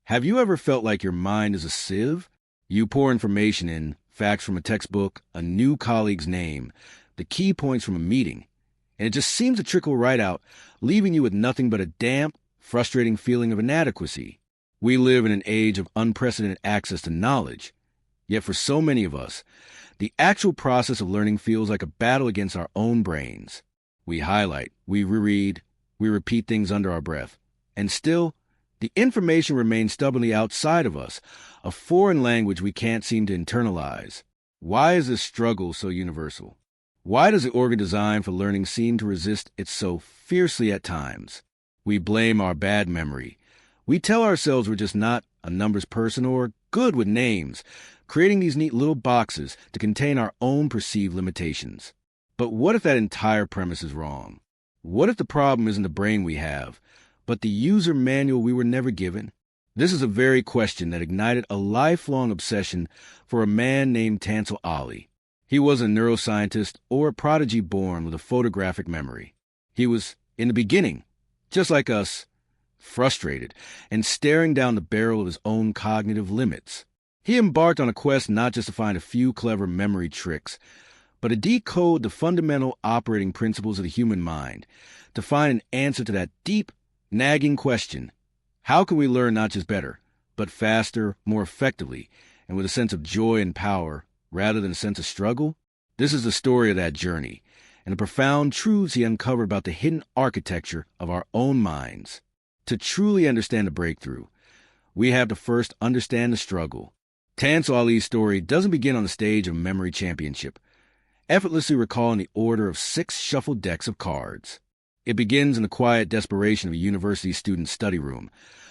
Have you ever felt like your mind is a sieve? You pour information in, facts from a textbook, a new colleague's name, the key points from a meeting, and it just seems to trickle right out, leaving you with nothing but a damp, frustrating feeling of inadequacy. We live in an age of unprecedented access to knowledge, yet for so many of us, the actual process of learning feels like a battle against our own brains. We highlight, we reread, we repeat things under our breath, and still, the information remains stubbornly outside of us, a foreign language we can't seem to internalize. Why is this struggle so universal? Why does the organ designed for learning seem to resist it so fiercely at times? We blame our bad memory. We tell ourselves we're just not a numbers person or good with names, creating these neat little boxes to contain our own perceived limitations. But what if that entire premise is wrong? What if the problem isn't the brain we have, but the user manual we were never given? This is a very question that ignited a lifelong obsession for a man named Tansel Ali. He was a neuroscientist or a prodigy born with a photographic memory. He was, in the beginning, just like us, frustrated and staring down the barrel of his own cognitive limits. He embarked on a quest not just to find a few clever memory tricks, but to decode the fundamental operating principles of the human mind, to find an answer to that deep, nagging question: how can we learn not just better, but faster, more effectively, and with a sense of joy and power, rather than a sense of struggle? This is the story of that journey, and the profound truths he uncovered about the hidden architecture of our own minds. To truly understand the breakthrough, we have to first understand the struggle. Tansel Ali's story doesn't begin on the stage of a memory championship, effortlessly recalling the order of 6 shuffled decks of cards. It begins in the quiet desperation of a university student's study room,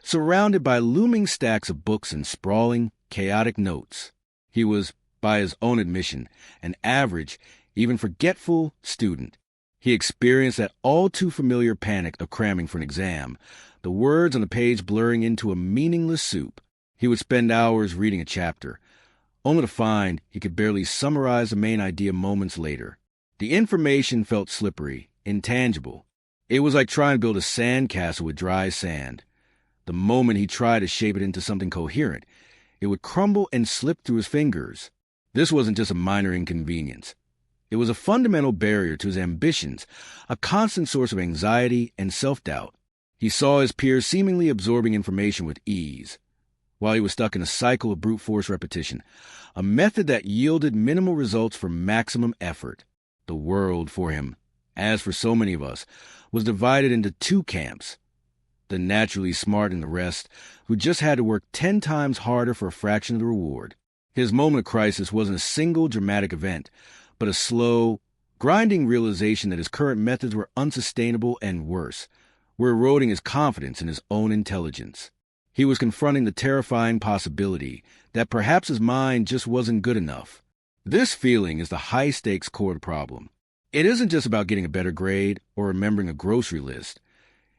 surrounded by looming stacks of books and sprawling, chaotic notes. He was, by his own admission, an average, even forgetful student. He experienced that all-too-familiar panic of cramming for an exam, the words on the page blurring into a meaningless soup. He would spend hours reading a chapter, only to find he could barely summarize the main idea moments later. The information felt slippery, intangible. It was like trying to build a sandcastle with dry sand. The moment he tried to shape it into something coherent, it would crumble and slip through his fingers. This wasn't just a minor inconvenience. It was a fundamental barrier to his ambitions, a constant source of anxiety and self-doubt. He saw his peers seemingly absorbing information with ease, while he was stuck in a cycle of brute force repetition, a method that yielded minimal results for maximum effort. The world for him, as for so many of us, was divided into 2 camps: the naturally smart and the rest, who just had to work 10 times harder for a fraction of the reward. His moment of crisis wasn't a single dramatic event, but a slow, grinding realization that his current methods were unsustainable and worse, were eroding his confidence in his own intelligence. He was confronting the terrifying possibility that perhaps his mind just wasn't good enough. This feeling is the high-stakes core of the problem. It isn't just about getting a better grade or remembering a grocery list.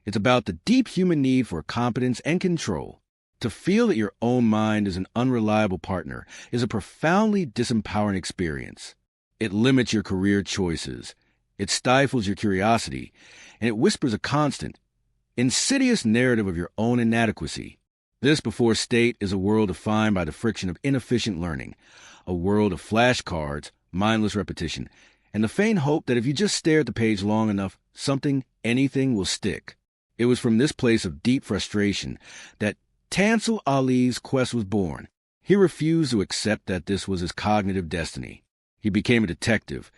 It's about the deep human need for competence and control. To feel that your own mind is an unreliable partner is a profoundly disempowering experience. It limits your career choices. It stifles your curiosity, and it whispers a constant, insidious narrative of your own inadequacy. This before state is a world defined by the friction of inefficient learning, a world of flashcards, mindless repetition, and the faint hope that if you just stare at the page long enough, anything will stick. It was from this place of deep frustration that Tansel Ali's quest was born. He refused to accept that this was his cognitive destiny. He became a detective,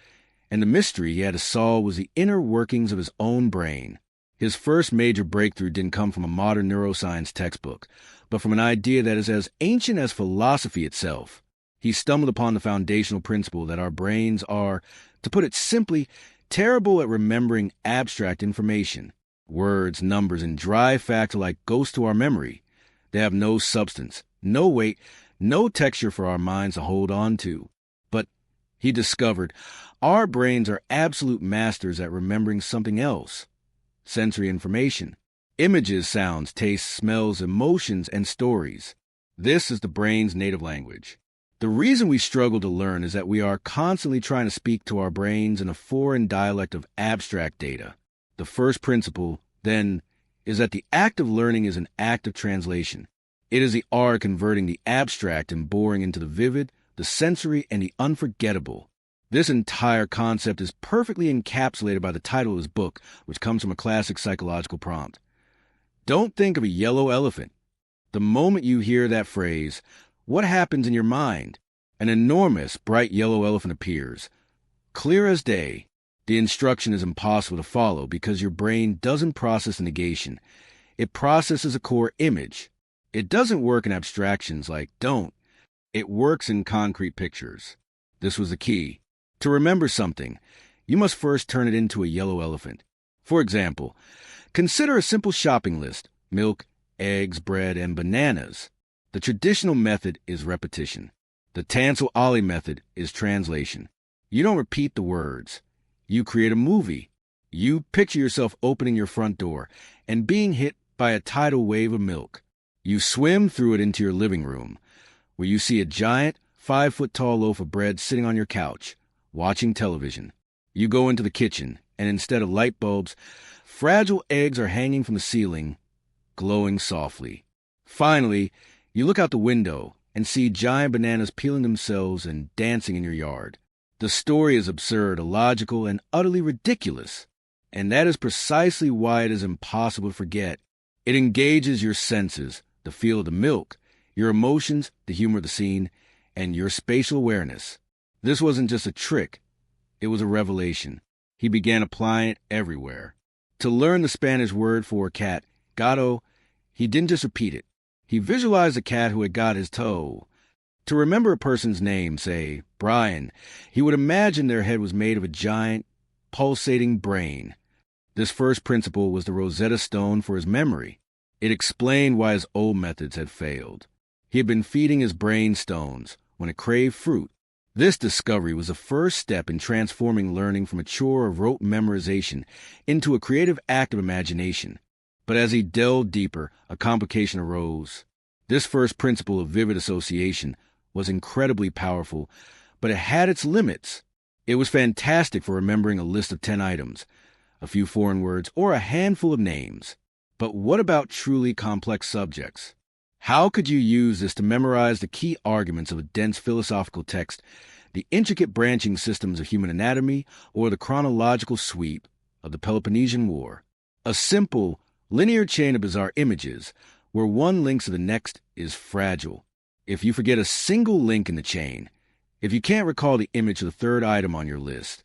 and the mystery he had to solve was the inner workings of his own brain. His first major breakthrough didn't come from a modern neuroscience textbook, but from an idea that is as ancient as philosophy itself. He stumbled upon the foundational principle that our brains are, to put it simply, terrible at remembering abstract information. Words, numbers, and dry facts are like ghosts to our memory. They have no substance, no weight, no texture for our minds to hold on to. But, he discovered, our brains are absolute masters at remembering something else. Sensory information. Images, sounds, tastes, smells, emotions, and stories. This is the brain's native language. The reason we struggle to learn is that we are constantly trying to speak to our brains in a foreign dialect of abstract data. The first principle, then, is that the act of learning is an act of translation. It is the art of converting the abstract and boring into the vivid, the sensory, and the unforgettable. This entire concept is perfectly encapsulated by the title of his book, which comes from a classic psychological prompt. Don't think of a yellow elephant. The moment you hear that phrase, what happens in your mind? An enormous, bright yellow elephant appears. Clear as day. The instruction is impossible to follow because your brain doesn't process a negation. It processes a core image. It doesn't work in abstractions like don't. It works in concrete pictures. This was the key. To remember something, you must first turn it into a yellow elephant. For example, consider a simple shopping list: milk, eggs, bread, and bananas. The traditional method is repetition. The Tansel Ali method is translation. You don't repeat the words. You create a movie. You picture yourself opening your front door and being hit by a tidal wave of milk. You swim through it into your living room, where you see a giant, 5-foot-tall loaf of bread sitting on your couch, watching television. You go into the kitchen, and instead of light bulbs, fragile eggs are hanging from the ceiling, glowing softly. Finally, you look out the window and see giant bananas peeling themselves and dancing in your yard. The story is absurd, illogical, and utterly ridiculous. And that is precisely why it is impossible to forget. It engages your senses, the feel of the milk, your emotions, the humor of the scene, and your spatial awareness. This wasn't just a trick. It was a revelation. He began applying it everywhere. To learn the Spanish word for cat, gato, he didn't just repeat it. He visualized a cat who had got his toe. To remember a person's name, say, Brian, he would imagine their head was made of a giant, pulsating brain. This first principle was the Rosetta Stone for his memory. It explained why his old methods had failed. He had been feeding his brain stones when it craved fruit. This discovery was the first step in transforming learning from a chore of rote memorization into a creative act of imagination. But as he delved deeper, a complication arose. This first principle of vivid association was incredibly powerful, but it had its limits. It was fantastic for remembering a list of 10 items, a few foreign words, or a handful of names. But what about truly complex subjects? How could you use this to memorize the key arguments of a dense philosophical text, the intricate branching systems of human anatomy, or the chronological sweep of the Peloponnesian War? A simple, linear chain of bizarre images, where one links to the next, is fragile. If you forget a single link in the chain, if you can't recall the image of the third item on your list,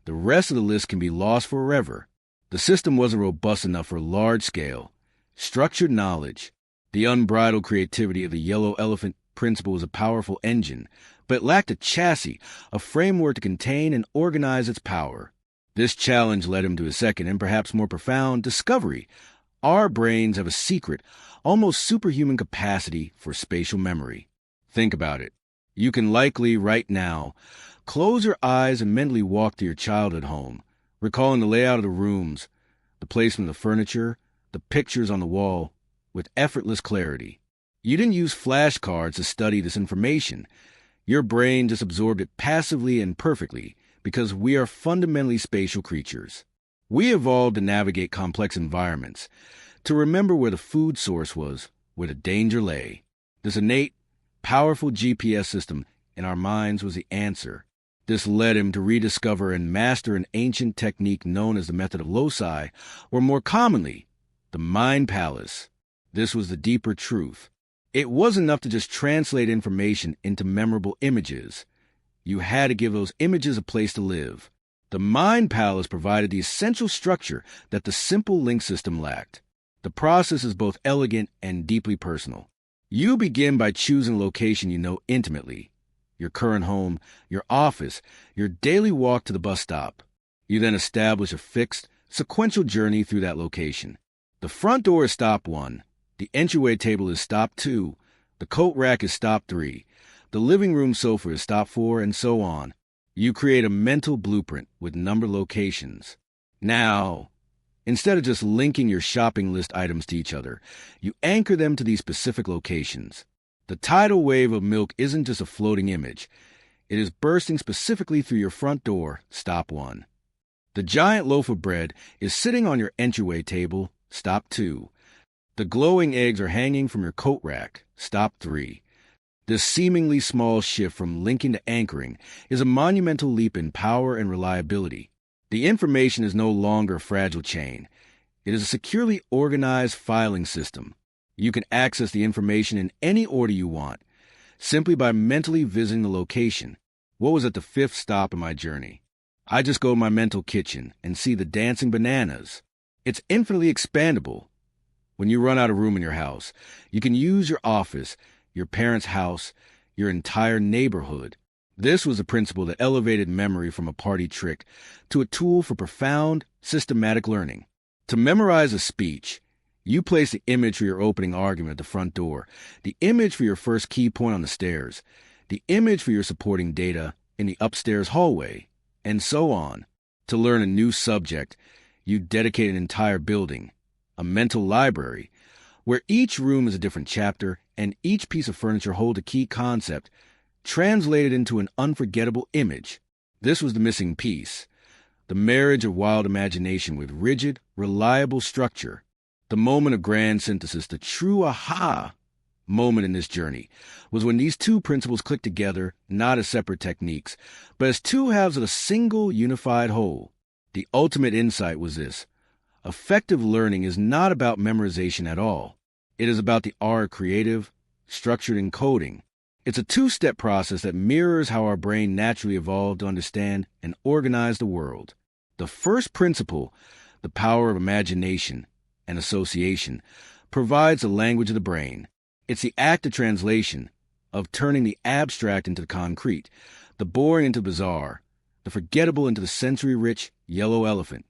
the rest of the list can be lost forever. The system wasn't robust enough for large-scale, structured knowledge. The unbridled creativity of the yellow elephant principle was a powerful engine, but it lacked a chassis, a framework to contain and organize its power. This challenge led him to his second and perhaps more profound discovery. Our brains have a secret, almost superhuman capacity for spatial memory. Think about it. You can likely, right now, close your eyes and mentally walk to your childhood home, recalling the layout of the rooms, the placement of the furniture, the pictures on the wall, with effortless clarity. You didn't use flashcards to study this information. Your brain just absorbed it passively and perfectly, because we are fundamentally spatial creatures. We evolved to navigate complex environments, to remember where the food source was, where the danger lay. This innate, powerful GPS system in our minds was the answer. This led him to rediscover and master an ancient technique known as the method of loci, or more commonly, the mind palace. This was the deeper truth. It wasn't enough to just translate information into memorable images. You had to give those images a place to live. The mind palace provided the essential structure that the simple link system lacked. The process is both elegant and deeply personal. You begin by choosing a location you know intimately: your current home, your office, your daily walk to the bus stop. You then establish a fixed, sequential journey through that location. The front door is stop 1. The entryway table is stop 2. The coat rack is stop 3. The living room sofa is stop 4, and so on. You create a mental blueprint with numbered locations. Now, instead of just linking your shopping list items to each other, you anchor them to these specific locations. The tidal wave of milk isn't just a floating image. It is bursting specifically through your front door, stop 1. The giant loaf of bread is sitting on your entryway table, stop 2. The glowing eggs are hanging from your coat rack. Stop 3. This seemingly small shift from linking to anchoring is a monumental leap in power and reliability. The information is no longer a fragile chain. It is a securely organized filing system. You can access the information in any order you want, simply by mentally visiting the location. What was at the 5th stop in my journey? I just go to my mental kitchen and see the dancing bananas. It's infinitely expandable. When you run out of room in your house, you can use your office, your parents' house, your entire neighborhood. This was a principle that elevated memory from a party trick to a tool for profound, systematic learning. To memorize a speech, you place the image for your opening argument at the front door, the image for your first key point on the stairs, the image for your supporting data in the upstairs hallway, and so on. To learn a new subject, you dedicate an entire building, a mental library, where each room is a different chapter and each piece of furniture holds a key concept, translated into an unforgettable image. This was the missing piece, the marriage of wild imagination with rigid, reliable structure. The moment of grand synthesis, the true aha moment in this journey, was when these two principles clicked together, not as separate techniques, but as two halves of a single unified whole. The ultimate insight was this: effective learning is not about memorization at all. It is about the art of creative, structured encoding. It's a two-step process that mirrors how our brain naturally evolved to understand and organize the world. The first principle, the power of imagination and association, provides the language of the brain. It's the act of translation, of turning the abstract into the concrete, the boring into the bizarre, the forgettable into the sensory-rich yellow elephant.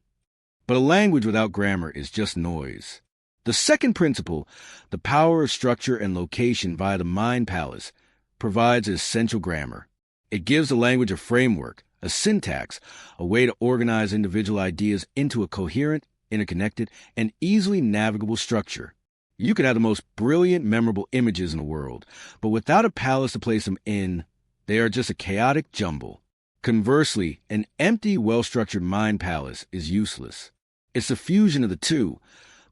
But a language without grammar is just noise. The second principle, the power of structure and location via the mind palace, provides essential grammar. It gives the language a framework, a syntax, a way to organize individual ideas into a coherent, interconnected, and easily navigable structure. You can have the most brilliant, memorable images in the world, but without a palace to place them in, they are just a chaotic jumble. Conversely, an empty, well-structured mind palace is useless. It's the fusion of the two,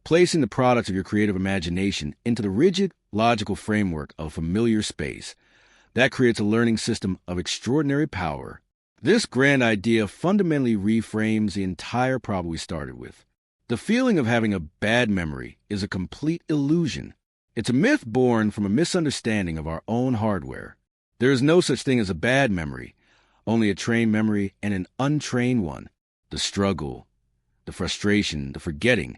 placing the products of your creative imagination into the rigid, logical framework of a familiar space. That creates a learning system of extraordinary power. This grand idea fundamentally reframes the entire problem we started with. The feeling of having a bad memory is a complete illusion. It's a myth born from a misunderstanding of our own hardware. There is no such thing as a bad memory, only a trained memory and an untrained one. The struggle, the frustration, the forgetting,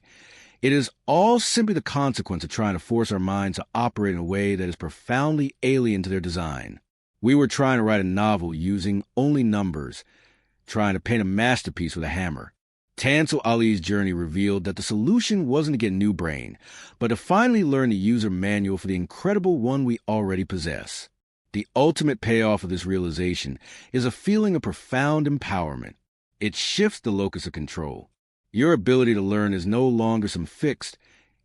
it is all simply the consequence of trying to force our minds to operate in a way that is profoundly alien to their design. We were trying to write a novel using only numbers, trying to paint a masterpiece with a hammer. Tansel Ali's journey revealed that the solution wasn't to get a new brain, but to finally learn the user manual for the incredible one we already possess. The ultimate payoff of this realization is a feeling of profound empowerment. It shifts the locus of control. Your ability to learn is no longer some fixed,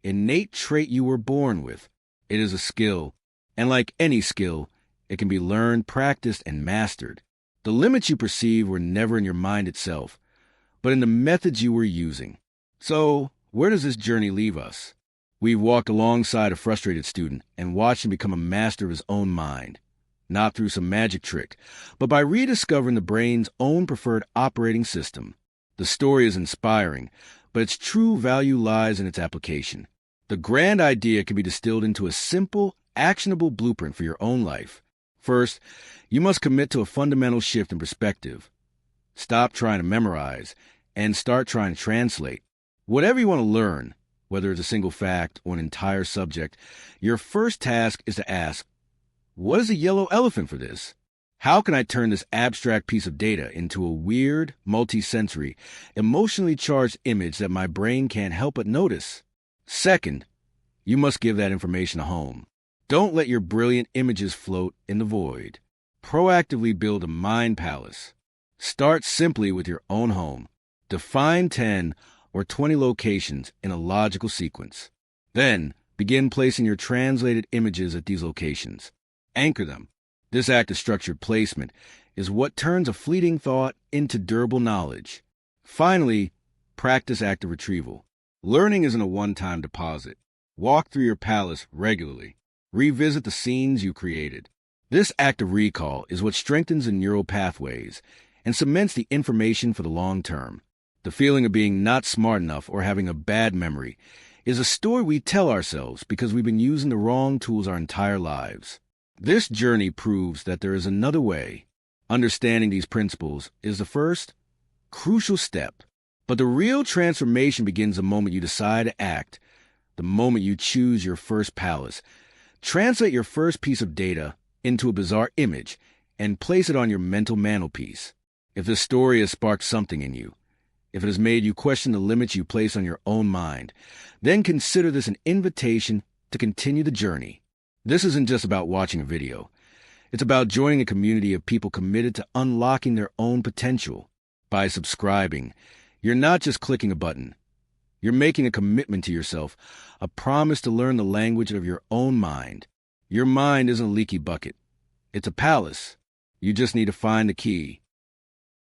innate trait you were born with. It is a skill, and like any skill, it can be learned, practiced, and mastered. The limits you perceive were never in your mind itself, but in the methods you were using. So, where does this journey leave us? We've walked alongside a frustrated student and watched him become a master of his own mind, not through some magic trick, but by rediscovering the brain's own preferred operating system. The story is inspiring, but its true value lies in its application. The grand idea can be distilled into a simple, actionable blueprint for your own life. First, you must commit to a fundamental shift in perspective. Stop trying to memorize and start trying to translate. Whatever you want to learn, whether it's a single fact or an entire subject, your first task is to ask, what is a yellow elephant for this? How can I turn this abstract piece of data into a weird, multi-sensory, emotionally charged image that my brain can't help but notice? Second, you must give that information a home. Don't let your brilliant images float in the void. Proactively build a mind palace. Start simply with your own home. Define 10 or 20 locations in a logical sequence. Then, begin placing your translated images at these locations. Anchor them. This act of structured placement is what turns a fleeting thought into durable knowledge. Finally, practice active retrieval. Learning isn't a one-time deposit. Walk through your palace regularly. Revisit the scenes you created. This act of recall is what strengthens the neural pathways and cements the information for the long term. The feeling of being not smart enough or having a bad memory is a story we tell ourselves because we've been using the wrong tools our entire lives. This journey proves that there is another way. Understanding these principles is the first, crucial step. But the real transformation begins the moment you decide to act, the moment you choose your first palace. Translate your first piece of data into a bizarre image and place it on your mental mantelpiece. If this story has sparked something in you, if it has made you question the limits you place on your own mind, then consider this an invitation to continue the journey. This isn't just about watching a video. It's about joining a community of people committed to unlocking their own potential. By subscribing, you're not just clicking a button. You're making a commitment to yourself, a promise to learn the language of your own mind. Your mind isn't a leaky bucket. It's a palace. You just need to find the key.